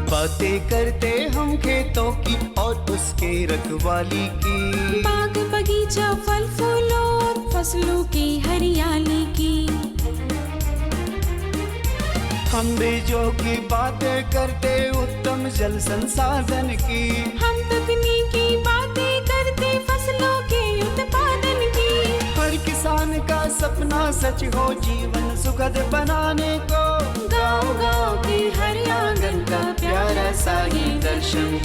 बातें करते हम खेतों की और उसके रखवाली की, बाग बगीचा फल फूलों और फसलों की हरियाली की। हम बीजों की बातें करते उत्तम जल संसाधन की, हम तकनीकी बातें करते फसलों के उत्पादन की। हर किसान का सपना सच हो जीवन सुखद बनाने को, गाँव-गाँव के हर आंगन का प्यारा सा ये दर्शन।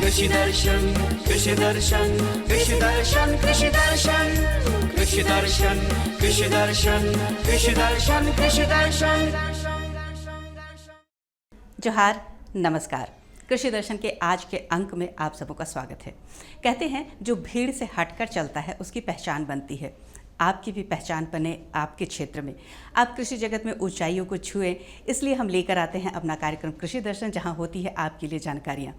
कृषि दर्शन, कृषि दर्शन, कृषि दर्शन, कृषि दर्शन, कृषि दर्शन, कृषि दर्शन, कृषि दर्शन, कृषि दर्शन। जोहार, नमस्कार। कृषि दर्शन के आज के अंक में आप सबों का स्वागत है। कहते हैं जो भीड़ से हटकर चलता है उसकी पहचान बनती है। आपकी भी पहचान बने आपके क्षेत्र में, आप कृषि जगत में ऊंचाइयों को छुएं, इसलिए हम लेकर आते हैं अपना कार्यक्रम कृषि दर्शन, जहां होती है आपके लिए जानकारियां।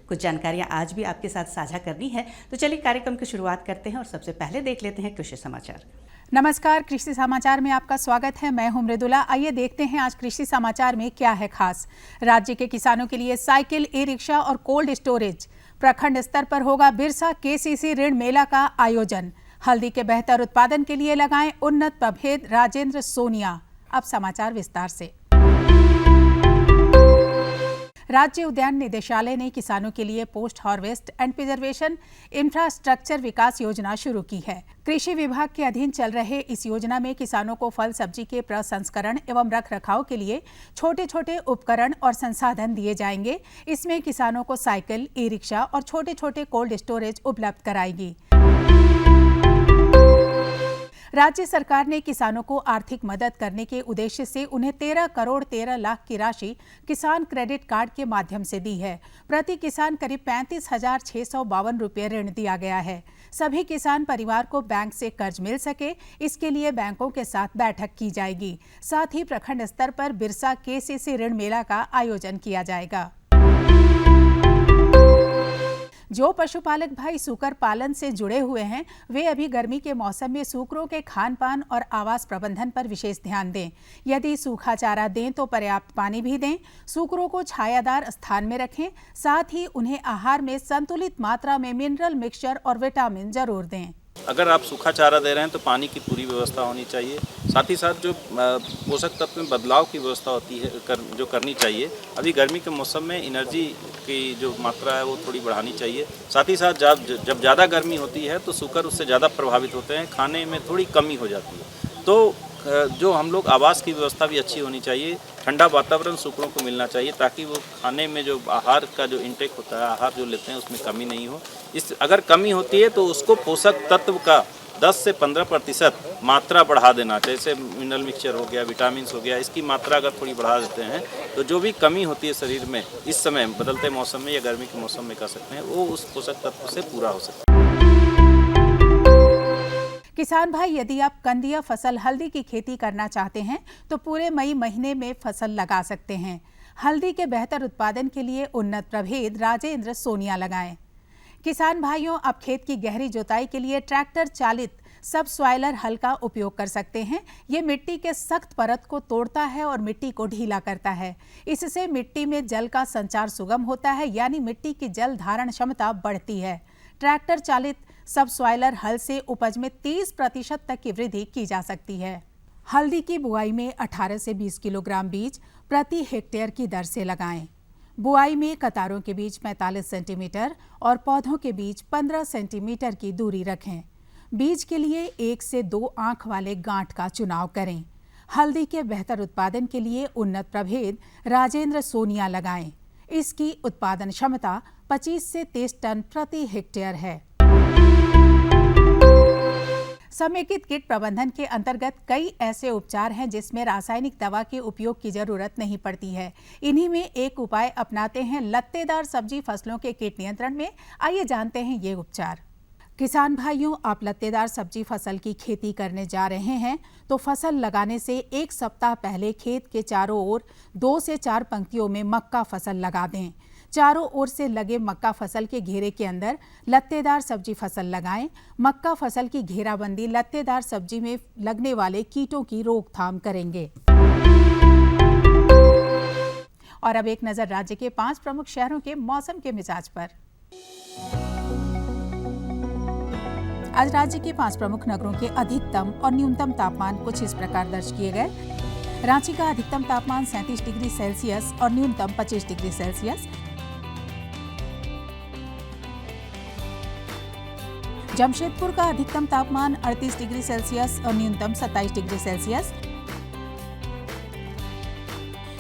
कुछ जानकारियां आज भी आपके साथ साझा करनी है, तो चलिए कार्यक्रम की शुरुआत करते हैं और सबसे पहले देख लेते हैं कृषि समाचार। नमस्कार, कृषि समाचार में आपका स्वागत है। मैं हूं मृदुला। आइए देखते हैं आज कृषि समाचार में क्या है खास। राज्य के किसानों के लिए साइकिल, ई रिक्शा और कोल्ड स्टोरेज। प्रखंड स्तर पर होगा बिरसा केसीसी ऋण मेला का आयोजन। हल्दी के बेहतर उत्पादन के लिए लगाएं उन्नत प्रभेद राजेंद्र सोनिया। अब समाचार विस्तार से। राज्य उद्यान निदेशालय ने किसानों के लिए post harvest and preservation infrastructure विकास योजना शुरू की है। कृषि विभाग के अधीन चल रहे इस योजना में किसानों को फल सब्जी के प्रसंस्करण एवं रख रखाव के लिए छोटे छोटे उपकरण और संसाधन दिए जाएंगे। इसमें किसानों को साइकिल, ई रिक्शा और छोटे छोटे कोल्ड स्टोरेज उपलब्ध कराएगी। राज्य सरकार ने किसानों को आर्थिक मदद करने के उद्देश्य से उन्हें 13 करोड़ 13 लाख की राशि किसान क्रेडिट कार्ड के माध्यम से दी है। प्रति किसान करीब 35,652 रुपये ऋण दिया गया है। सभी किसान परिवार को बैंक से कर्ज मिल सके, इसके लिए बैंकों के साथ बैठक की जाएगी। साथ ही प्रखंड स्तर पर बिरसा केसीसी ऋण मेला का आयोजन किया जाएगा। जो पशुपालक भाई सूकर पालन से जुड़े हुए हैं, वे अभी गर्मी के मौसम में सूकरों के खान पान और आवास प्रबंधन पर विशेष ध्यान दें। यदि सूखा चारा दें तो पर्याप्त पानी भी दें। सूकरों को छायादार स्थान में रखें। साथ ही उन्हें आहार में संतुलित मात्रा में मिनरल मिक्सचर और विटामिन जरूर दें। अगर आप सूखा चारा दे रहे हैं तो पानी की पूरी व्यवस्था होनी चाहिए। साथ ही साथ जो पोषक तत्व में बदलाव की व्यवस्था होती है जो करनी चाहिए। अभी गर्मी के मौसम में एनर्जी की जो मात्रा है वो थोड़ी बढ़ानी चाहिए। साथ ही साथ जब ज़्यादा गर्मी होती है तो सूकर उससे ज़्यादा प्रभावित होते हैं, खाने में थोड़ी कमी हो जाती है। तो जो हम लोग आवास की व्यवस्था भी अच्छी होनी चाहिए। ठंडा वातावरण सूकरों को मिलना चाहिए ताकि वो खाने में जो आहार का जो इंटेक होता है, आहार जो लेते हैं उसमें कमी नहीं हो। अगर कमी होती है तो उसको पोषक तत्व का 10 से 15% मात्रा बढ़ा देना चाहिए। जैसे मिनरल मिक्सचर हो गया, विटामिन्स हो गया, इसकी मात्रा अगर थोड़ी बढ़ा देते हैं तो जो भी कमी होती है शरीर में इस समय बदलते मौसम में या गर्मी के मौसम में कर सकते हैं, वो उस पोषक तत्व से पूरा हो सकता है। किसान भाई, यदि आप कंदिया फसल हल्दी की खेती करना चाहते हैं तो पूरे मई महीने में फसल लगा सकते हैं। हल्दी के बेहतर उत्पादन के लिए उन्नत प्रभेद राजेंद्र सोनिया लगाएं। किसान भाइयों, अब खेत की गहरी जुताई के लिए ट्रैक्टर चालित सब सॉइलर हल का उपयोग कर सकते हैं। ये मिट्टी के सख्त परत को तोड़ता है और मिट्टी को ढीला करता है। इससे मिट्टी में जल का संचार सुगम होता है, यानी मिट्टी की जल धारण क्षमता बढ़ती है। ट्रैक्टर चालित सब सॉइलर हल से उपज में 30% तक की वृद्धि की जा सकती है। हल्दी की बुआई में 18 से 20 किलोग्राम बीज प्रति हेक्टेयर की दर से लगाएं। बुआई में कतारों के बीच 45 सेंटीमीटर और पौधों के बीच 15 सेंटीमीटर की दूरी रखें। बीज के लिए 1 से 2 आंख वाले गांठ का चुनाव करें। हल्दी के बेहतर उत्पादन के लिए उन्नत प्रभेद राजेंद्र सोनिया लगाएं। इसकी उत्पादन क्षमता 25 से 30 टन प्रति हेक्टेयर है। समेकित कीट प्रबंधन के अंतर्गत कई ऐसे उपचार हैं जिसमें रासायनिक दवा के उपयोग की जरूरत नहीं पड़ती है। इन्हीं में एक उपाय अपनाते हैं लत्तेदार सब्जी फसलों के कीट नियंत्रण में। आइए जानते हैं ये उपचार। किसान भाइयों, आप लत्तेदार सब्जी फसल की खेती करने जा रहे हैं तो फसल लगाने से 1 सप्ताह पहले खेत के चारों ओर 2 से 4 पंक्तियों में मक्का फसल लगा दें। चारों ओर से लगे मक्का फसल के घेरे के अंदर लत्तेदार सब्जी फसल लगाएं। मक्का फसल की घेराबंदी लत्तेदार सब्जी में लगने वाले कीटों की रोकथाम करेंगे। और अब एक नजर राज्य के 5 प्रमुख शहरों के मौसम के मिजाज पर। आज राज्य के 5 प्रमुख नगरों के अधिकतम और न्यूनतम तापमान कुछ इस प्रकार दर्ज किए गए। रांची का अधिकतम तापमान 37 डिग्री सेल्सियस और न्यूनतम 25 डिग्री सेल्सियस। जमशेदपुर का अधिकतम तापमान 38 डिग्री सेल्सियस और न्यूनतम 27 डिग्री सेल्सियस।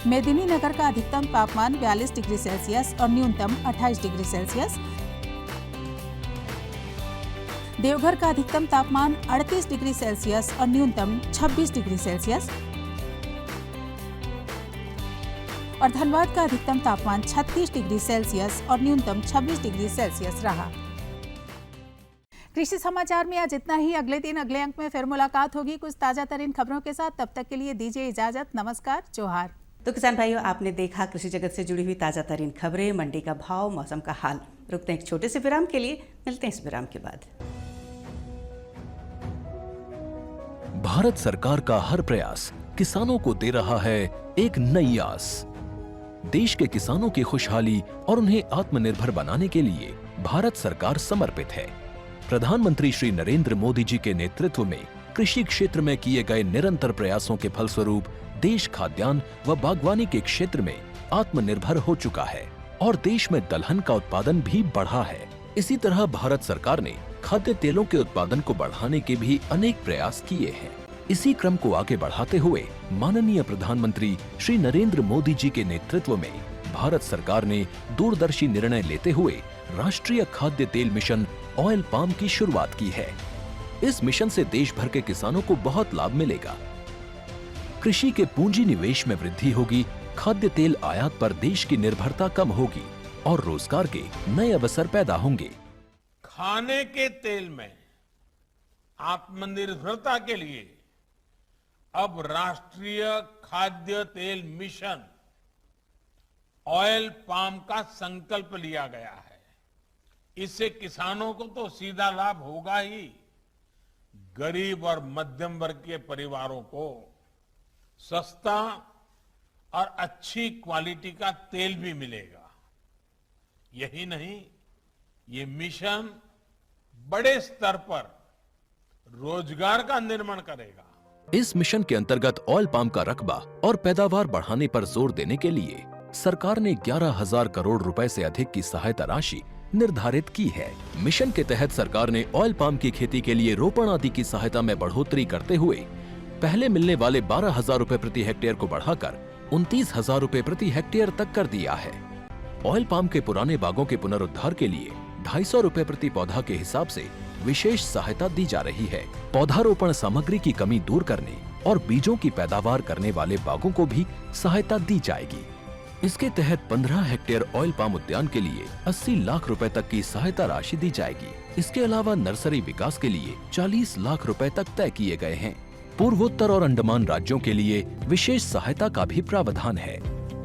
मेदिनीनगर का अधिकतम तापमान 42 डिग्री सेल्सियस और न्यूनतम 28 डिग्री सेल्सियस। देवघर का अधिकतम तापमान 38 डिग्री सेल्सियस और न्यूनतम 26 डिग्री सेल्सियस और धनबाद का अधिकतम तापमान 36 डिग्री सेल्सियस और न्यूनतम 26 डिग्री सेल्सियस रहा। कृषि समाचार में आज इतना ही। अगले दिन अगले अंक में फिर मुलाकात होगी कुछ ताजा तरीन खबरों के साथ। तब तक के लिए दीजिए इजाजत। नमस्कार, जोहार। तो किसान भाइयों, आपने देखा कृषि जगत से जुड़ी हुई ताजा तरीन खबरें, मंडी का भाव, मौसम का हाल। रुकते हैं एक छोटे से विराम के लिए, मिलते हैं इस विराम के बाद। भारत सरकार का हर प्रयास किसानों को दे रहा है एक नई आस। देश के किसानों की खुशहाली और उन्हें आत्मनिर्भर बनाने के लिए भारत सरकार समर्पित है। प्रधानमंत्री श्री नरेंद्र मोदी जी के नेतृत्व में कृषि क्षेत्र में किए गए निरंतर प्रयासों के फलस्वरूप देश खाद्यान्न व बागवानी के क्षेत्र में आत्मनिर्भर हो चुका है और देश में दलहन का उत्पादन भी बढ़ा है। इसी तरह भारत सरकार ने खाद्य तेलों के उत्पादन को बढ़ाने के भी अनेक प्रयास किए हैं। इसी क्रम को आगे बढ़ाते हुए माननीय प्रधानमंत्री श्री नरेंद्र मोदी जी के नेतृत्व में भारत सरकार ने दूरदर्शी निर्णय लेते हुए राष्ट्रीय खाद्य तेल मिशन ऑयल पाम की शुरुआत की है। इस मिशन से देश भर के किसानों को बहुत लाभ मिलेगा। कृषि के पूंजी निवेश में वृद्धि होगी, खाद्य तेल आयात पर देश की निर्भरता कम होगी और रोजगार के नए अवसर पैदा होंगे। खाने के तेल में आत्मनिर्भरता के लिए अब राष्ट्रीय खाद्य तेल मिशन ऑयल पाम का संकल्प लिया गया है। इससे किसानों को तो सीधा लाभ होगा ही, गरीब और मध्यम वर्ग के परिवारों को सस्ता और अच्छी क्वालिटी का तेल भी मिलेगा। यही नहीं, ये मिशन बड़े स्तर पर रोजगार का निर्माण करेगा। इस मिशन के अंतर्गत ऑयल पाम का रकबा और पैदावार बढ़ाने पर जोर देने के लिए सरकार ने 11,000 करोड़ रुपए से अधिक की सहायता राशि निर्धारित की है। मिशन के तहत सरकार ने ऑयल पाम की खेती के लिए रोपण आदि की सहायता में बढ़ोतरी करते हुए पहले मिलने वाले 12,000 रुपए प्रति हेक्टेयर को बढ़ाकर 29,000 रुपए प्रति हेक्टेयर तक कर दिया है। ऑयल पाम के पुराने बागों के पुनरुद्धार के लिए 250 रुपए प्रति पौधा के हिसाब से विशेष सहायता दी जा रही है। पौधारोपण सामग्री की कमी दूर करने और बीजों की पैदावार करने वाले बागों को भी सहायता दी जाएगी। इसके तहत 15 हेक्टेयर ऑयल पाम उद्यान के लिए 80 लाख रुपए तक की सहायता राशि दी जाएगी। इसके अलावा नर्सरी विकास के लिए 40 लाख रुपए तक तय किए गए हैं। पूर्वोत्तर और अंडमान राज्यों के लिए विशेष सहायता का भी प्रावधान है।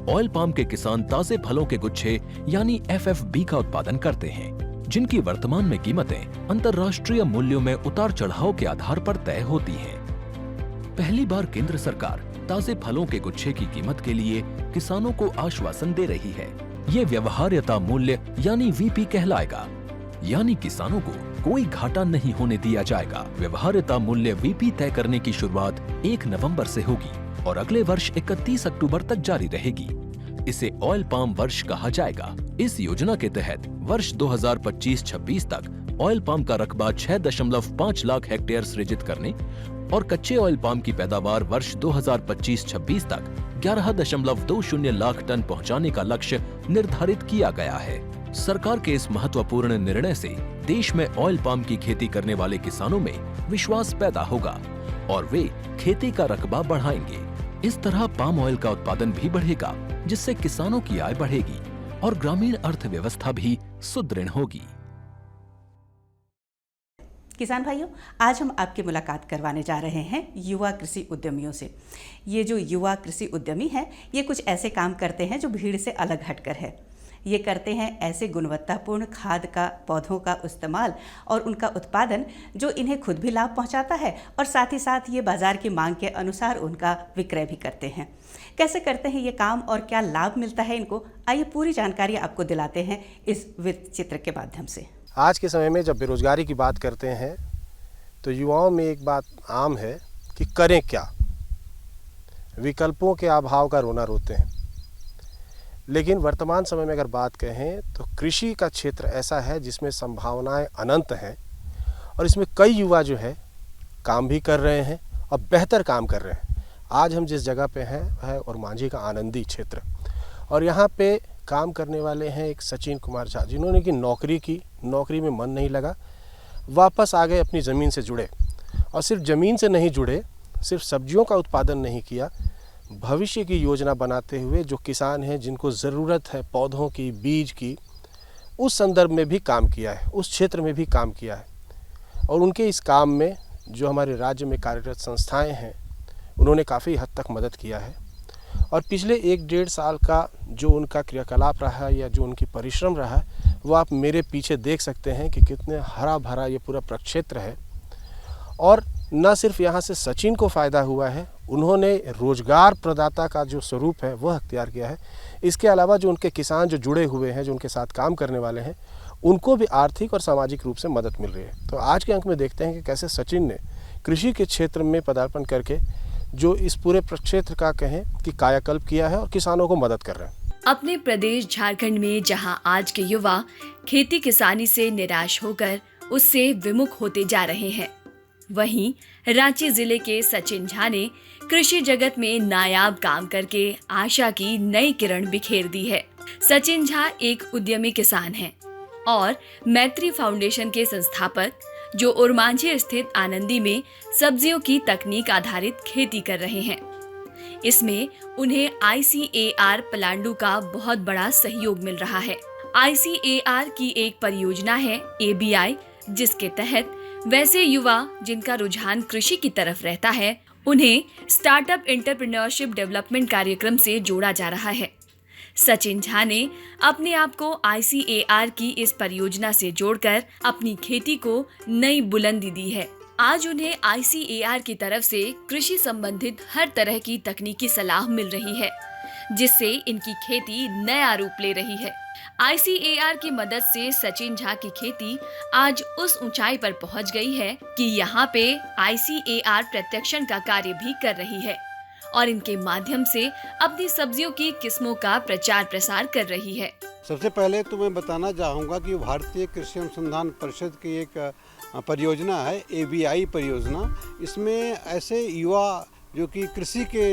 ऑयल पाम के किसान ताजे फलों के गुच्छे यानी FFB का उत्पादन करते हैं, जिनकी वर्तमान में कीमतें अंतर्राष्ट्रीय मूल्यों में उतार चढ़ाव के आधार पर तय होती हैं। पहली बार केंद्र सरकार ताजे फलों के गुच्छे की कीमत के लिए किसानों को आश्वासन दे रही है। ये व्यवहार्यता मूल्य यानी VP कहलाएगा, यानी किसानों को कोई घाटा नहीं होने दिया जाएगा। व्यवहार्यता मूल्य VP तय करने की शुरुआत 1 नवंबर से होगी और अगले वर्ष 31 अक्टूबर तक जारी रहेगी। इसे ऑयल पाम वर्ष कहा जाएगा। इस योजना के तहत वर्ष 2025-26 तक ऑयल पाम का रकबा 6.5 लाख हेक्टेयर सृजित करने और कच्चे ऑयल पाम की पैदावार वर्ष 2025-26 तक 11.20 लाख टन पहुंचाने का लक्ष्य निर्धारित किया गया है। सरकार के इस महत्वपूर्ण निर्णय से देश में ऑयल पाम की खेती करने वाले किसानों में विश्वास पैदा होगा और वे खेती का रकबा बढ़ाएंगे। इस तरह पाम ऑयल का उत्पादन भी बढ़ेगा, जिससे किसानों की आय बढ़ेगी और ग्रामीण अर्थव्यवस्था भी सुदृढ़ होगी। किसान भाइयों, आज हम आपकी मुलाकात करवाने जा रहे हैं युवा कृषि उद्यमियों से। ये जो युवा कृषि उद्यमी हैं, ये कुछ ऐसे काम करते हैं जो भीड़ से अलग हटकर है। ये करते हैं ऐसे गुणवत्तापूर्ण खाद का पौधों का इस्तेमाल और उनका उत्पादन जो इन्हें खुद भी लाभ पहुंचाता है और साथ ही साथ ये बाजार की मांग के अनुसार उनका विक्रय भी करते हैं। कैसे करते हैं ये काम और क्या लाभ मिलता है इनको, आइए पूरी जानकारी आपको दिलाते हैं इस वृत्त चित्र के माध्यम से। आज के समय में जब बेरोजगारी की बात करते हैं तो युवाओं में एक बात आम है कि करें क्या, विकल्पों के अभाव का रोना रोते हैं। लेकिन वर्तमान समय में अगर बात कहें तो कृषि का क्षेत्र ऐसा है जिसमें संभावनाएं अनंत हैं और इसमें कई युवा जो है काम भी कर रहे हैं और बेहतर काम कर रहे हैं। आज हम जिस जगह पे हैं वह है ओरमांझी का आनंदी क्षेत्र और यहाँ पे काम करने वाले हैं एक सचिन कुमार झा, जिन्होंने की नौकरी में मन नहीं लगा, वापस आ गए, अपनी ज़मीन से जुड़े और सिर्फ ज़मीन से नहीं जुड़े, सिर्फ सब्जियों का उत्पादन नहीं किया, भविष्य की योजना बनाते हुए जो किसान हैं जिनको ज़रूरत है पौधों की, बीज की, उस संदर्भ में भी काम किया है, उस क्षेत्र में भी काम किया है। और उनके इस काम में जो हमारे राज्य में कार्यरत संस्थाएं हैं उन्होंने काफ़ी हद तक मदद किया है और पिछले 1-1.5 साल का जो उनका क्रियाकलाप रहा या जो उनकी परिश्रम रहा वो आप मेरे पीछे देख सकते हैं कि कितने हरा भरा ये पूरा प्रक्षेत्र है। और न सिर्फ यहाँ से सचिन को फ़ायदा हुआ है, उन्होंने रोजगार प्रदाता का जो स्वरूप है वह अख्तियार किया है। इसके अलावा जो उनके किसान जो जुड़े हुए हैं, जो उनके साथ काम करने वाले हैं, उनको भी आर्थिक और सामाजिक रूप से मदद मिल रही है। तो आज के अंक में देखते हैं कि कैसे सचिन ने कृषि के क्षेत्र में पदार्पण करके जो इस पूरे प्रक्षेत्र का कहें कि कायाकल्प किया है और किसानों को मदद कर रहे हैं। अपने प्रदेश झारखंड में जहां आज के युवा खेती किसानी से निराश होकर उससे विमुख होते जा रहे हैं, वहीं रांची जिले के सचिन झा ने कृषि जगत में नायाब काम करके आशा की नई किरण बिखेर दी है। सचिन झा एक उद्यमी किसान हैं और मैत्री फाउंडेशन के संस्थापक, जो ओरमांझी स्थित आनंदी में सब्जियों की तकनीक आधारित खेती कर रहे हैं। इसमें उन्हें ICAR पलांडू का बहुत बड़ा सहयोग मिल रहा है। ICAR की एक परियोजना है ABI, जिसके तहत वैसे युवा जिनका रुझान कृषि की तरफ रहता है उन्हें स्टार्टअप एंटरप्रेन्योरशिप डेवलपमेंट कार्यक्रम से जोड़ा जा रहा है। सचिन झा ने अपने आप को ICAR की इस परियोजना से जोड़कर अपनी खेती को नई बुलंदी दी है। आज उन्हें ICAR की तरफ से कृषि संबंधित हर तरह की तकनीकी सलाह मिल रही है, जिससे इनकी खेती नया रूप ले रही है। ICAR की मदद से सचिन झा की खेती आज उस ऊंचाई पर पहुंच गई है कि यहाँ पे ICAR प्रत्यक्षण का कार्य भी कर रही है और इनके माध्यम से अपनी सब्जियों की किस्मों का प्रचार प्रसार कर रही है। सबसे पहले तो मैं बताना चाहूँगा कि भारतीय कृषि अनुसंधान परिषद की एक परियोजना है ABI परियोजना। इसमें ऐसे युवा जो कि कृषि के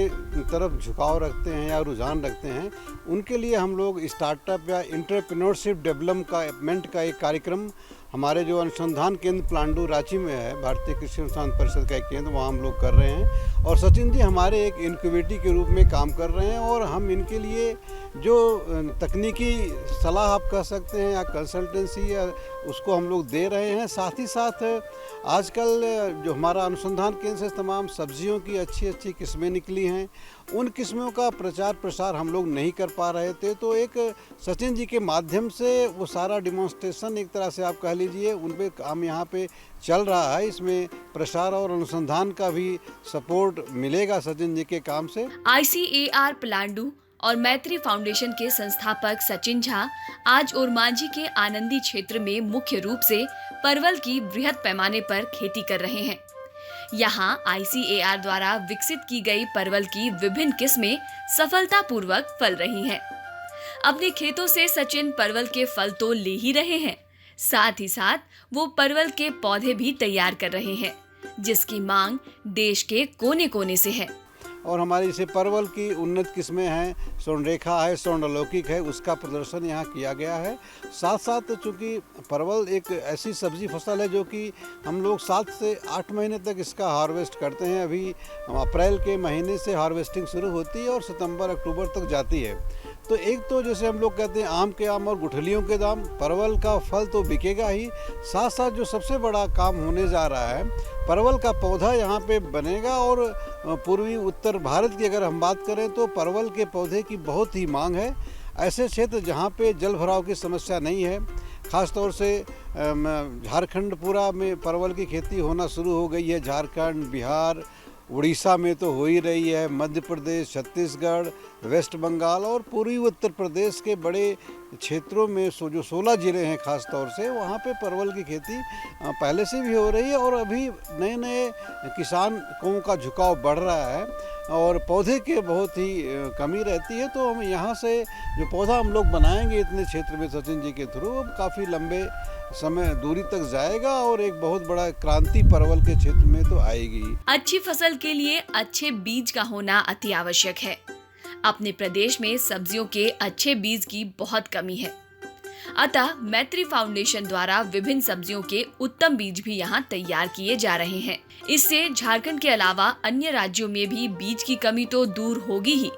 तरफ झुकाव रखते हैं या रुझान रखते हैं, उनके लिए हम लोग स्टार्टअप या एंटरप्रेन्योरशिप डेवलपमेंट का एक कार्यक्रम हमारे जो अनुसंधान केंद्र पलांडू रांची में है, भारतीय कृषि अनुसंधान परिषद का एक केंद्र, वहाँ हम लोग कर रहे हैं। और सचिन जी हमारे एक इनक्यूबेटर के रूप में काम कर रहे हैं और हम इनके लिए जो तकनीकी सलाह आप कह सकते हैं या कंसल्टेंसी या उसको हम लोग दे रहे हैं। साथ ही साथ आजकल जो हमारा अनुसंधान केंद्र से तमाम सब्जियों की अच्छी किस्में निकली हैं, उन किस्मों का प्रचार प्रसार हम लोग नहीं कर पा रहे थे, तो एक सचिन जी के माध्यम से वो सारा डिमॉन्स्ट्रेशन एक तरह से आप कह लीजिए उन पे काम यहाँ पे चल रहा है। इसमें प्रसार और अनुसंधान का भी सपोर्ट मिलेगा सचिन जी के काम से। ICAR पलांडू और मैत्री फाउंडेशन के संस्थापक सचिन झा आज ओरमांझी के आनंदी क्षेत्र में मुख्य रूप से परवल की बृहद पैमाने पर खेती कर रहे हैं। यहाँ ICAR द्वारा विकसित की गई परवल की विभिन्न किस्में सफलतापूर्वक फल रही हैं। अपने खेतों से सचिन परवल के फल तो ले ही रहे हैं, साथ ही साथ वो परवल के पौधे भी तैयार कर रहे हैं, जिसकी मांग देश के कोने कोने से है। और हमारी जैसे परवल की उन्नत किस्में हैं, स्वर्णरेखा है, स्वर्णलौकिक है, उसका प्रदर्शन यहाँ किया गया है। साथ साथ चूँकि परवल एक ऐसी सब्जी फसल है जो कि हम लोग 7 से 8 महीने तक इसका हार्वेस्ट करते हैं। अभी अप्रैल के महीने से हार्वेस्टिंग शुरू होती है और सितंबर अक्टूबर तक जाती है। तो एक तो जैसे हम लोग कहते हैं आम के आम और गुठलियों के दाम, परवल का फल तो बिकेगा ही, साथ साथ जो सबसे बड़ा काम होने जा रहा है, परवल का पौधा यहाँ पे बनेगा। और पूर्वी उत्तर भारत की अगर हम बात करें तो परवल के पौधे की बहुत ही मांग है। ऐसे क्षेत्र जहाँ पे जल भराव की समस्या नहीं है, ख़ास तौर से झारखंड पूरा में परवल की खेती होना शुरू हो गई है। झारखंड, बिहार, उड़ीसा में तो हो ही रही है, मध्य प्रदेश, छत्तीसगढ़, वेस्ट बंगाल और पूर्वी उत्तर प्रदेश के बड़े क्षेत्रों में जो 16 ज़िले हैं खास तौर से, वहाँ पे परवल की खेती पहले से भी हो रही है और अभी नए नए किसानों का झुकाव बढ़ रहा है और पौधे के बहुत ही कमी रहती है। तो हम यहाँ से जो पौधा हम लोग बनाएंगे इतने क्षेत्र में सचिन जी के थ्रू, अब काफ़ी लंबे समय दूरी तक जाएगा और एक बहुत बड़ा क्रांति परवल के क्षेत्र में तो आएगी। अच्छी फसल के लिए अच्छे बीज का होना अति आवश्यक है। अपने प्रदेश में सब्जियों के अच्छे बीज की बहुत कमी है, अतः मैत्री फाउंडेशन द्वारा विभिन्न सब्जियों के उत्तम बीज भी यहाँ तैयार किए जा रहे हैं। इससे झारखंड के अलावा अन्य राज्यों में भी बीज की कमी तो दूर होगी ही,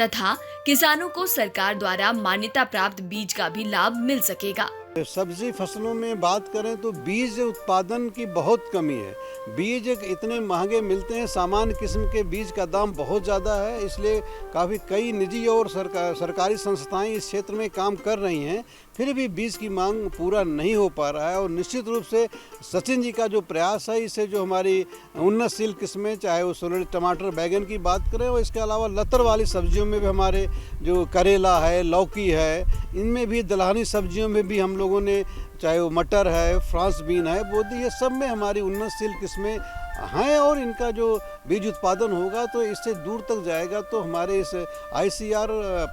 तथा किसानों को सरकार द्वारा मान्यता प्राप्त बीज का भी लाभ मिल सकेगा। सब्जी फसलों में बात करें तो बीज उत्पादन की बहुत कमी है। बीज इतने महंगे मिलते हैं, सामान्य किस्म के बीज का दाम बहुत ज़्यादा है, इसलिए कई निजी और सरकारी संस्थाएं इस क्षेत्र में काम कर रही हैं, फिर भी बीज की मांग पूरा नहीं हो पा रहा है। और निश्चित रूप से सचिन जी का जो प्रयास है, इससे जो हमारी उन्नतशील किस्में, चाहे वो सोलर टमाटर, बैगन की बात करें और इसके अलावा लतर वाली सब्जियों में भी हमारे जो करेला है, लौकी है, इनमें भी दलहनी सब्जियों में भी हम लोगों ने, चाहे वो मटर है, फ्रांस बीन है, बोदी, ये सब में हमारी उन्नतशील किस्में हैं और इनका जो बीज उत्पादन होगा तो इससे दूर तक जाएगा। तो हमारे इस ICR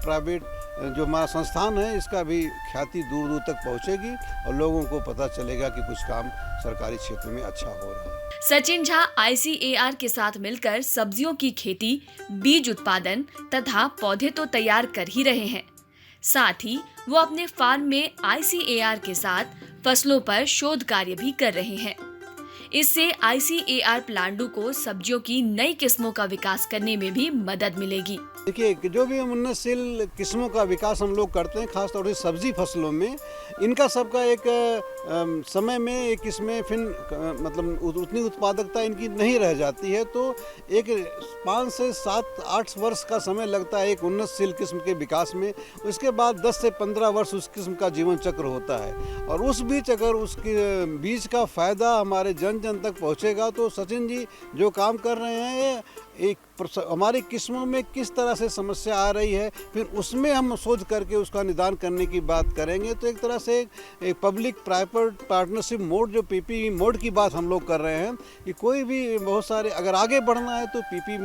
प्राइवेट जो हमारा संस्थान है, इसका भी ख्याति दूर दूर तक पहुंचेगी और लोगों को पता चलेगा कि कुछ काम सरकारी क्षेत्र में अच्छा हो रहा है। सचिन झा ICAR के साथ मिलकर सब्जियों की खेती, बीज उत्पादन तथा पौधे तो तैयार कर ही रहे हैं, साथ ही वो अपने फार्म में ICAR के साथ फसलों पर शोध कार्य भी कर रहे हैं। इससे ICAR प्लांटों को सब्जियों की नई किस्मों का विकास करने में भी मदद मिलेगी। देखिए, जो भी उन्नतशील किस्मों का विकास हम लोग करते हैं, खासतौर से सब्जी फसलों में, इनका सबका एक समय में एक इसमें फिर मतलब उतनी उत्पादकता इनकी नहीं रह जाती है, तो एक 5 से 7-8 वर्ष का समय लगता है एक उन्नतशील किस्म के विकास में। उसके बाद 10 से 15 वर्ष उस किस्म का जीवन चक्र होता है और उस बीच अगर उसके बीज का फ़ायदा हमारे जन जन तक पहुँचेगा तो सचिन जी जो काम कर रहे हैं, एक हमारी किस्मों में किस तरह से समस्या आ रही है, फिर उसमें हम सोच करके उसका निदान करने की बात करेंगे। तो एक तरह से एक पब्लिक प्राइवेट पार्टनरशिप मोड, जो PPP मोड की बात हम लोग कर रहे हैं, कि कोई भी बहुत सारे अगर आगे बढ़ना है तो PPP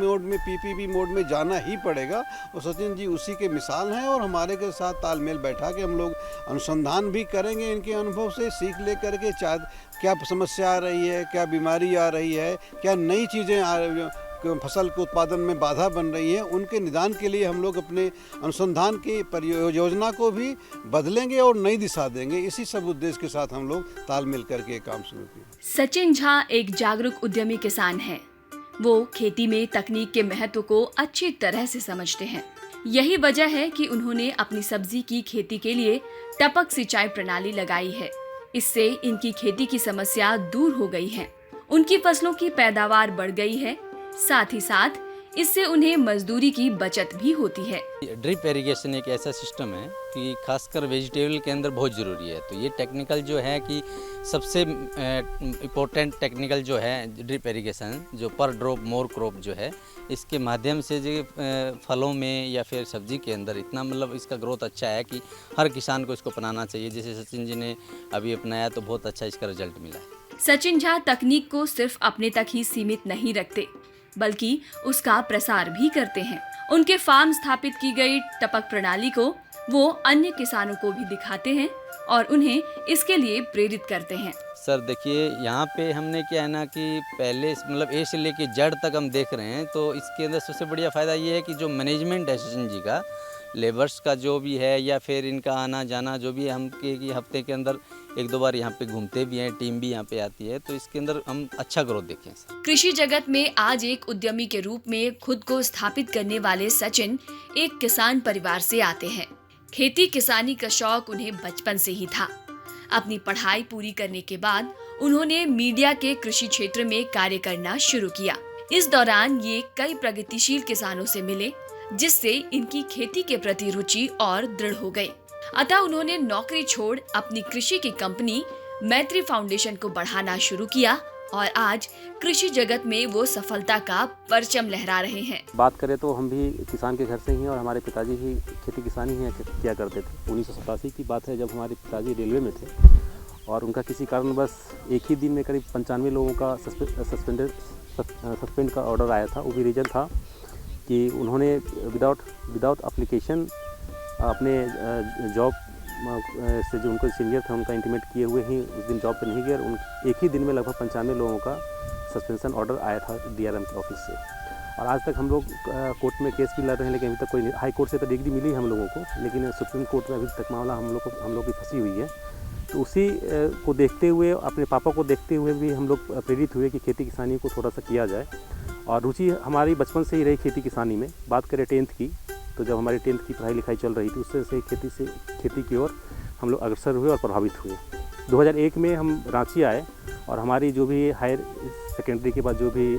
मोड में जाना ही पड़ेगा। और सचिन जी उसी के मिसाल हैं और हमारे के साथ तालमेल बैठा के हम लोग अनुसंधान भी करेंगे, इनके अनुभव से सीख ले करके क्या समस्या आ रही है, क्या बीमारी आ रही है, क्या नई चीज़ें फसल के उत्पादन में बाधा बन रही है, उनके निदान के लिए हम लोग अपने अनुसंधान की परियोजना को भी बदलेंगे और नई दिशा देंगे। इसी सब उद्देश्य के साथ हम लोग तालमेल करके काम शुरू किए। सचिन झा एक जागरूक उद्यमी किसान हैं। वो खेती में तकनीक के महत्व को अच्छी तरह से समझते हैं। यही वजह है कि उन्होंने अपनी सब्जी की खेती के लिए टपक सिंचाई प्रणाली लगाई है। इससे इनकी खेती की समस्या दूर हो गई है, उनकी फसलों की पैदावार बढ़ गई है, साथ ही साथ इससे उन्हें मजदूरी की बचत भी होती है। ड्रिप इरिगेशन एक ऐसा सिस्टम है कि खासकर वेजिटेबल के अंदर बहुत ज़रूरी है। तो ये टेक्निकल जो है कि सबसे इम्पोर्टेंट टेक्निकल जो है ड्रिप इरिगेशन, जो पर ड्रॉप मोर क्रॉप जो है, इसके माध्यम से जो फलों में या फिर सब्जी के अंदर इतना मतलब इसका ग्रोथ अच्छा है कि हर किसान को इसको अपनाना चाहिए। जैसे सचिन जी ने अभी अपनाया तो बहुत अच्छा इसका रिजल्ट मिला है। सचिन झा तकनीक को सिर्फ अपने तक ही सीमित नहीं रखते, बल्कि उसका प्रसार भी करते हैं। उनके फार्म स्थापित की गई टपक प्रणाली को वो अन्य किसानों को भी दिखाते हैं और उन्हें इसके लिए प्रेरित करते हैं। सर देखिए, यहाँ पे हमने क्या है ना कि पहले मतलब ए से लेके जड़ तक हम देख रहे हैं, तो इसके अंदर सबसे बढ़िया फ़ायदा ये है कि जो मैनेजमेंट है सचिन जी का, लेबर्स का जो भी है या फिर इनका आना जाना जो भी है, हम कि हफ्ते के अंदर 1-2 बार यहाँ पे घूमते भी हैं, टीम भी यहाँ पे आती है, तो इसके अंदर हम अच्छा ग्रोथ देखें। कृषि जगत में आज एक उद्यमी के रूप में खुद को स्थापित करने वाले सचिन एक किसान परिवार से आते हैं। खेती किसानी का शौक उन्हें बचपन से ही था। अपनी पढ़ाई पूरी करने के बाद उन्होंने मीडिया के कृषि क्षेत्र में कार्य करना शुरू किया। इस दौरान ये कई प्रगतिशील किसानों से मिले, जिससे इनकी खेती के प्रति रुचि और दृढ़ हो गई। अतः उन्होंने नौकरी छोड़ अपनी कृषि की कंपनी मैत्री फाउंडेशन को बढ़ाना शुरू किया और आज कृषि जगत में वो सफलता का परचम लहरा रहे हैं। बात करें तो हम भी किसान के घर से ही हैं और हमारे पिताजी ही खेती किसानी ही किया करते थे। 1987 की बात है जब हमारे पिताजी रेलवे में थे और उनका किसी कारणवश एक ही दिन में करीब 95 लोगों का सस्पेंड का ऑर्डर आया था। वो भी रीज़न था कि उन्होंने विदाउट एप्लीकेशन अपने जॉब से जो उनको सीनियर था उनका इंटीमेट किए हुए ही उस दिन जॉब पर नहीं गए और एक ही दिन में लगभग 95 लोगों का सस्पेंशन ऑर्डर आया था DRM के ऑफिस से। और आज तक हम लोग कोर्ट में केस भी लड़ रहे हैं, लेकिन अभी तक कोई हाई कोर्ट से तो डिग्री मिली हम लोगों को, लेकिन सुप्रीम कोर्ट में अभी तक मामला हम लोग की फंसी हुई है। तो उसी को देखते हुए, अपने पापा को देखते हुए भी हम लोग प्रेरित हुए कि खेती किसानी को थोड़ा सा किया जाए। और रुचि हमारी बचपन से ही रही खेती किसानी में। बात करें 10th की, तो जब हमारी 10th की पढ़ाई लिखाई चल रही थी उससे से खेती की ओर हम लोग अग्रसर हुए और प्रभावित हुए। 2001 में हम रांची आए और हमारी जो भी हायर सेकेंडरी के बाद जो भी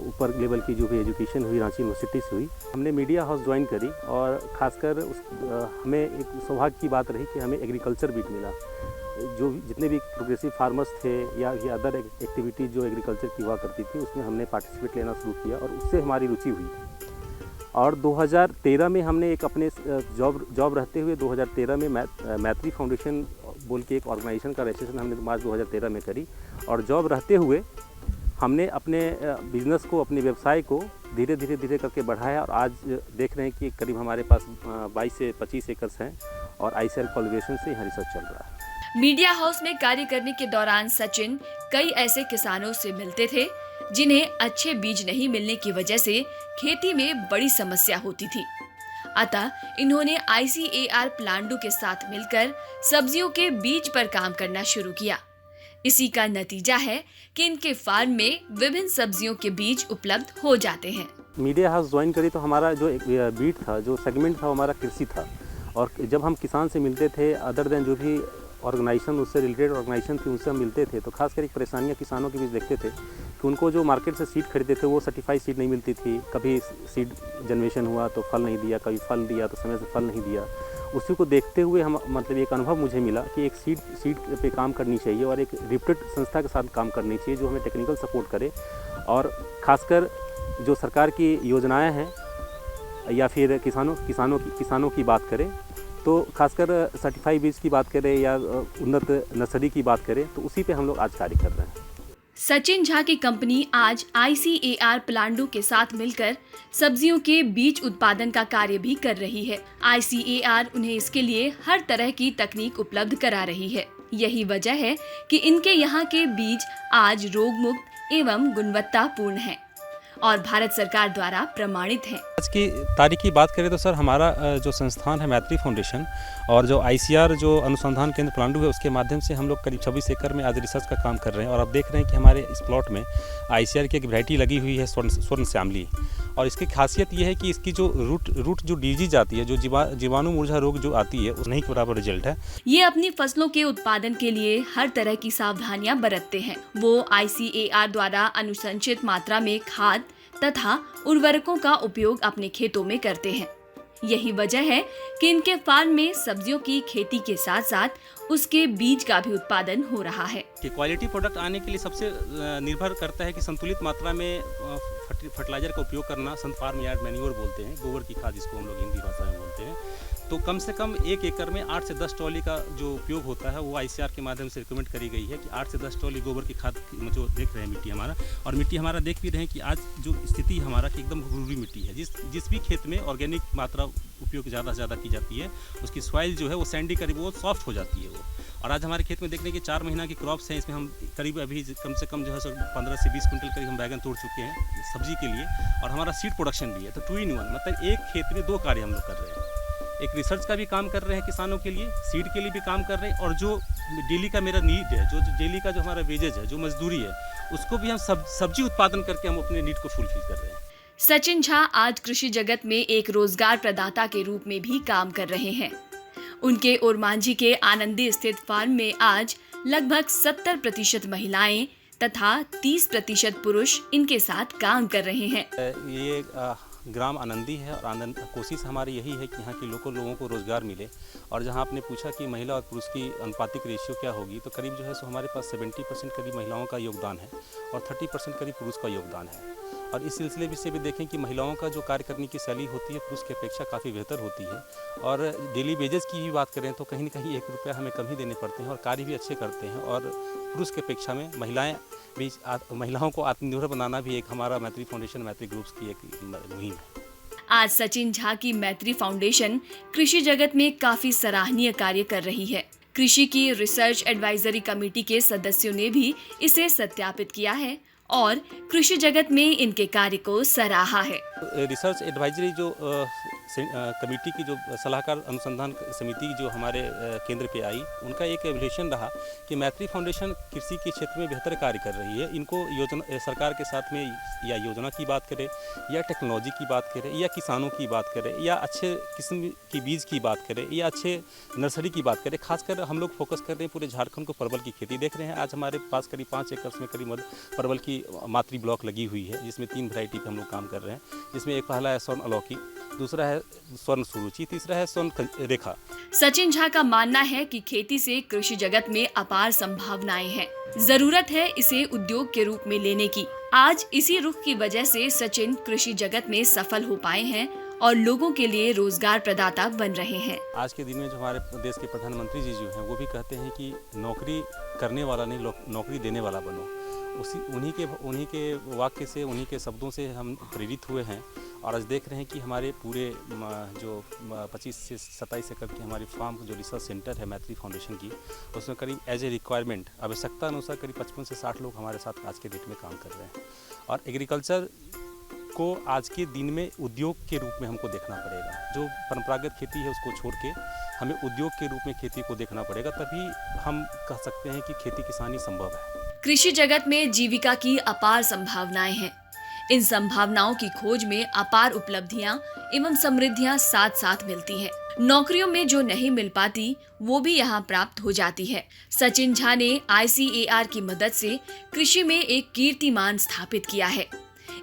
ऊपर लेवल की जो भी एजुकेशन हुई रांची यूनिवर्सिटी से हुई। हमने मीडिया हाउस ज्वाइन करी और ख़ासकर हमें एक सौभाग्य की बात रही कि हमें एग्रीकल्चर बीट मिला। जो जितने भी प्रोग्रेसिव फार्मर्स थे या अदर एक्टिविटी जो एग्रीकल्चर की हुआ करती थी उसमें हमने पार्टिसिपेट लेना शुरू किया और उससे हमारी रुचि हुई। और 2013 में हमने एक अपने जॉब रहते हुए 2013 में मैत्री फाउंडेशन बोल के एक ऑर्गेनाइजेशन का रजिस्ट्रेशन हमने मार्च 2013 में करी। और जॉब रहते हुए हमने अपने बिजनेस को, अपने व्यवसाय को धीरे धीरे करके बढ़ाया और आज देख रहे हैं कि करीब हमारे पास 22 से 25 एकर्स हैं और ICAR कोलैबोरेशन से यहाँ रिसर्च चल रहा है। मीडिया हाउस में कार्य करने के दौरान सचिन कई ऐसे किसानों से मिलते थे जिन्हें अच्छे बीज नहीं मिलने की वजह से खेती में बड़ी समस्या होती थी। अतः इन्होंने ICAR प्लांडू के साथ मिलकर सब्जियों के बीज पर काम करना शुरू किया। इसी का नतीजा है कि इनके फार्म में विभिन्न सब्जियों के बीज उपलब्ध हो जाते हैं। मीडिया हाउस ज्वाइन करी तो हमारा जो एक बीट था, जो सेगमेंट था, हमारा कृषि था। और जब हम किसान से मिलते थे, अदर देन जो भी ऑर्गेनाइजेशन उससे रिलेटेड ऑर्गेनाइजेशन थी उनसे हम मिलते थे, तो खासकर एक परेशानियाँ किसानों के बीच देखते थे कि उनको जो मार्केट से सीड खरीदते थे वो सर्टिफाइड सीड नहीं मिलती थी। कभी सीड जनरेशन हुआ तो फल नहीं दिया, कभी फल दिया तो समय से फल नहीं दिया। उसी को देखते हुए हम एक अनुभव मुझे मिला कि एक सीड पे काम करनी चाहिए और एक रिप्यूटेड संस्था के साथ काम करनी चाहिए जो हमें टेक्निकल सपोर्ट करे। और ख़ासकर जो सरकार की योजनाएं हैं या फिर किसानों की बात करें तो खासकर सर्टिफाइड बीज की बात करें या उन्नत नर्सरी की बात करें तो उसी पे हम लोग आज कार्य कर रहे हैं। सचिन झा की कंपनी आज ICAR प्लांडू के साथ मिलकर सब्जियों के बीज उत्पादन का कार्य भी कर रही है। ICAR उन्हें इसके लिए हर तरह की तकनीक उपलब्ध करा रही है। यही वजह है कि इनके यहाँ के बीज आज रोग मुक्त एवं गुणवत्तापूर्ण हैं और भारत सरकार द्वारा प्रमाणित है। आज की तारीख की बात करें तो सर हमारा जो संस्थान है मैत्री फाउंडेशन और जो ICAR जो अनुसंधान केंद्र प्लांडू है उसके माध्यम से हम लोग करीब 26 एकड़ में आज रिसर्च का काम कर रहे हैं। और आप देख रहे हैं कि हमारे इस प्लॉट में ICAR की एक वैरायटी लगी हुई है स्वर्ण श्यामली। और इसकी खासियत ये है कि इसकी जो रूट जो डिजीज आती है, जो जीवाणु मुरझा रोग जो आती है, उस नहीं के बराबर रिजल्ट है। ये अपनी फसलों के उत्पादन के लिए हर तरह की सावधानियां बरतते हैं। वो ICAR द्वारा अनुशंसित मात्रा में खाद तथा उर्वरकों का उपयोग अपने खेतों में करते हैं। यही वजह है कि इनके फार्म में सब्जियों की खेती के साथ साथ उसके बीज का भी उत्पादन हो रहा है। कि क्वालिटी प्रोडक्ट आने के लिए सबसे निर्भर करता है कि संतुलित मात्रा में फर्टिलाइजर का उपयोग करना, फार्म यार्ड मैन्योर बोलते हैं, गोबर की खाद जिसको हम लोग हिंदी भाषा में बोलते हैं। तो कम से कम 1 एकड़ में 8 से 10 ट्रॉली का जो उपयोग होता है वो ICAR के माध्यम से रिकमेंड करी गई है कि 8 से 10 ट्रॉली गोबर की खाद जो देख रहे हैं मिट्टी हमारा, और मिट्टी हमारा देख भी रहे हैं कि आज जो स्थिति हमारा कि एकदम भुरभुरी मिट्टी है। जिस भी खेत में ऑर्गेनिक मात्रा उपयोग ज़्यादा से ज़्यादा की जाती है उसकी सॉइल जो है वो सैंडी करीब वो सॉफ्ट हो जाती है वो। और आज हमारे खेत में देखने के 4 महीना की क्रॉप्स हैं, इसमें हम करीब अभी कम से कम जो है 15 से 20 क्विंटल करीब हम बैगन तोड़ चुके हैं सब्जी के लिए। और हमारा सीड प्रोडक्शन भी है। तो 2 in 1 मतलब एक खेत में 2 कार्य हम लोग कर रहे हैं। एक रिसर्च का भी काम कर रहे हैं किसानों के लिए, सीड के लिए भी काम कर रहे हैं, और जो डेली का मेरा नीड है, जो डेली का जो हमारा वेजेज है, जो मजदूरी है, उसको भी हम सब्जी उत्पादन करके हम अपने नीड को फुलफिल कर रहे हैं। सचिन झा आज कृषि जगत में एक रोजगार प्रदाता के रूप में भी काम कर रहे हैं। उनके ओरमांझी के आनंदी स्थित फार्म में आज लगभग 70% महिलाएं तथा 30% पुरुष इनके साथ काम कर रहे हैं। ये ग्राम आनंदी है और कोशिश हमारी यही है कि यहाँ के लोगों को रोज़गार मिले। और जहाँ आपने पूछा कि महिला और पुरुष की अनुपातिक रेशियो क्या होगी, तो करीब जो है सो हमारे पास 70% करीब महिलाओं का योगदान है और 30% करीब पुरुष का योगदान है। और इस सिलसिले से भी देखें कि महिलाओं का जो कार्य करने की शैली होती है पुरुष की अपेक्षा काफ़ी बेहतर होती है। और डेली वेजेस की भी बात करें तो कहीं ना कहीं 1 रुपया हमें कम ही देने पड़ते हैं और कार्य भी अच्छे करते हैं। और पुरुष की अपेक्षा में महिलाओं को आत्मनिर्भर बनाना भी एक हमारा मैत्री फाउंडेशन, मैत्री ग्रुप्स की एक मुहिम है। आज सचिन झा की मैत्री फाउंडेशन कृषि जगत में काफी सराहनीय कार्य कर रही है। कृषि की रिसर्च एडवाइजरी कमेटी के सदस्यों ने भी इसे सत्यापित किया है और कृषि जगत में इनके कार्य को सराहा है। रिसर्च एडवाइजरी जो कमेटी की जो सलाहकार अनुसंधान समिति जो हमारे केंद्र पे आई, उनका एक एवल्यूशन रहा कि मैत्री फाउंडेशन कृषि के क्षेत्र में बेहतर कार्य कर रही है। इनको योजना सरकार के साथ में या योजना की बात करें या टेक्नोलॉजी की बात करें या किसानों की बात करें या अच्छे किस्म की बीज की बात करें या अच्छे नर्सरी की बात करें, खासकर हम लोग फोकस कर रहे हैं पूरे झारखंड को परवल की खेती देख रहे हैं। आज हमारे पास करीब 5 एकड़ में करीब परवल की मातृ ब्लॉक लगी हुई है, जिसमें 3 वैरायटी पे हम लोग काम कर रहे हैं, जिसमें एक पहला है स्वर्ण अलौकिक, दूसरा है स्वर्ण सुरुचि, तीसरा है स्वर्ण रेखा। सचिन झा का मानना है कि खेती से कृषि जगत में अपार संभावनाएं हैं। जरूरत है इसे उद्योग के रूप में लेने की। आज इसी रुख की वजह से सचिन कृषि जगत में सफल हो पाए हैं और लोगों के लिए रोजगार प्रदाता बन रहे हैं। आज के दिन में जो हमारे देश के प्रधानमंत्री जी जो हैं वो भी कहते हैं कि नौकरी करने वाला नहीं, नौकरी देने वाला बनो। उन्हीं के वाक्य से, उन्हीं के शब्दों से हम प्रेरित हुए हैं और आज देख रहे हैं कि हमारे पूरे जो 25 से 27 एकड़ की हमारी फार्म जो रिसर्च सेंटर है मैत्री फाउंडेशन की, उसमें करीब एज ए रिक्वायरमेंट आवश्यकता अनुसार करीब 55 से 60 लोग हमारे साथ आज के डेट में काम कर रहे हैं। और एग्रीकल्चर को आज के दिन में उद्योग के रूप में हमको देखना पड़ेगा। जो परंपरागत खेती है उसको छोड़ के हमें उद्योग के रूप में खेती को देखना पड़ेगा, तभी हम कह सकते हैं कि खेती किसानी संभव है। कृषि जगत में जीविका की अपार संभावनाएं हैं। इन संभावनाओं की खोज में अपार उपलब्धियां एवं समृद्धियां साथ साथ मिलती हैं। नौकरियों में जो नहीं मिल पाती वो भी यहाँ प्राप्त हो जाती है। सचिन झा ने ICAR की मदद से कृषि में एक कीर्तिमान स्थापित किया है।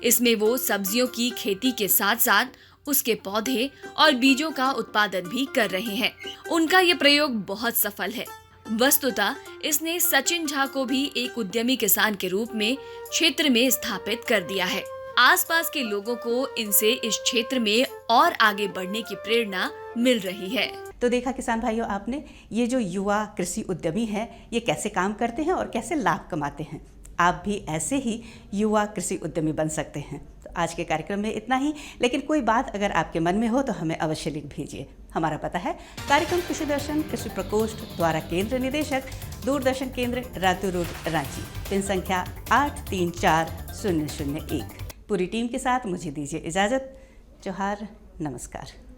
इसमें वो सब्जियों की खेती के साथ साथ उसके पौधे और बीजों का उत्पादन भी कर रहे हैं। उनका ये प्रयोग बहुत सफल है। वस्तुतः इसने सचिन झा को भी एक उद्यमी किसान के रूप में क्षेत्र में स्थापित कर दिया है। आसपास के लोगों को इनसे इस क्षेत्र में और आगे बढ़ने की प्रेरणा मिल रही है। तो देखा किसान भाइयों आपने, ये जो युवा कृषि उद्यमी हैं ये कैसे काम करते हैं और कैसे लाभ कमाते हैं। आप भी ऐसे ही युवा कृषि उद्यमी बन सकते हैं। तो आज के कार्यक्रम में इतना ही, लेकिन कोई बात अगर आपके मन में हो तो हमें अवश्य लिख भेजिए। हमारा पता है कार्यक्रम कृषि दर्शन कृषि प्रकोष्ठ द्वारा केंद्र निदेशक दूरदर्शन केंद्र रातू रोड रांची, पिन संख्या 834001। पूरी टीम के साथ मुझे दीजिए इजाज़त। जोहार, नमस्कार।